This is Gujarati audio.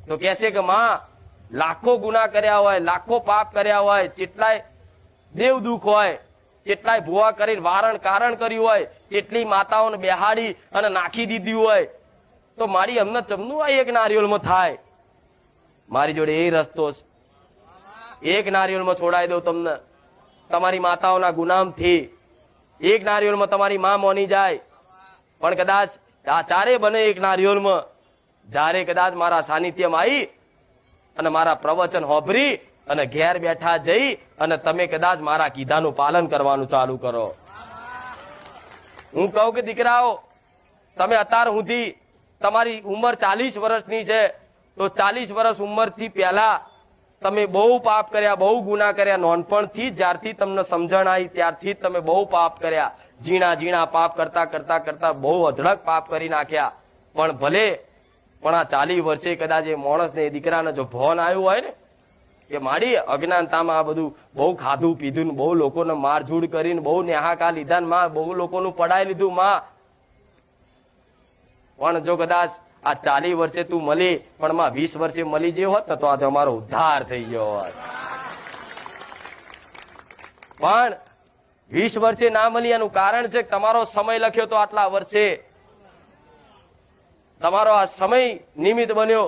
તો કહેશે કે માં લાખો ગુના કર્યા હોય, લાખો પાપ કર્યા હોય, કેટલાય દેવ દુઃખ હોય, કેટલાય ભૂવા કરીને વારણ કારણ કર્યું હોય, કેટલી માતાઓને બેહાડી અને નાખી દીધી હોય, તો મારી અમને ચમનું આ એક નારિયેળમાં થાય? મારી જોડે એ રસ્તો છે, એક નારિયેળમાં છોડાવી દઉં તમને તમારી માતાઓના ગુનામથી. એક નારિયેળમાં તમારી માં મોની જાય. પણ કદાચ આ ચારે બને એક નારિયેળમાં જ્યારે કદાચ મારા સાનિધ્યમાં આવી અને મારા પ્રવચન હોભરી અને ઘેર બેઠા જઈ અને તમે કદાચ મારા કીધાનું પાલન કરવાનું ચાલુ કરો. હું કહું કે દીકરાઓ, તમે અત્યાર સુધી તમારી ઉંમર 40 વર્ષની છે, તો 40 વર્ષ ઉંમરથી પહેલા તમે બહુ પાપ કર્યા, બહુ ગુના કર્યા. નોનપણથી જ્યારથી તમને સમજણ આવી ત્યારથી જ તમે બહુ પાપ કર્યા. ઝીણા ઝીણા પાપ કરતા કરતા કરતા બહુ અઢળક પાપ કરી નાખ્યા. પણ ભલે પણ આ 40 વર્ષે કદાચ એ માણસને, એ દીકરાને જો ભોન આવ્યું હોય ને કે મારી અજ્ઞાનતામાં આ બધું બહુ ખાધું પીધું, બહુ લોકોને મારઝૂડ કરીને, બહુ નેહાકા લીધા, માં બહુ લોકોનું પડાઈ લીધું માં. પણ જો કદાચ આ 40 વર્ષે તું મળી, પણ માં 20 વર્ષે મળી જે હોત ને તો આજે અમારો ઉદ્ધાર થઈ ગયો હોત. પણ 20 વર્ષે ના મળી એનું કારણ છે કે તમારો સમય લખ્યો તો આટલા વર્ષે, તમારો આ સમય નિમિત્ત બન્યો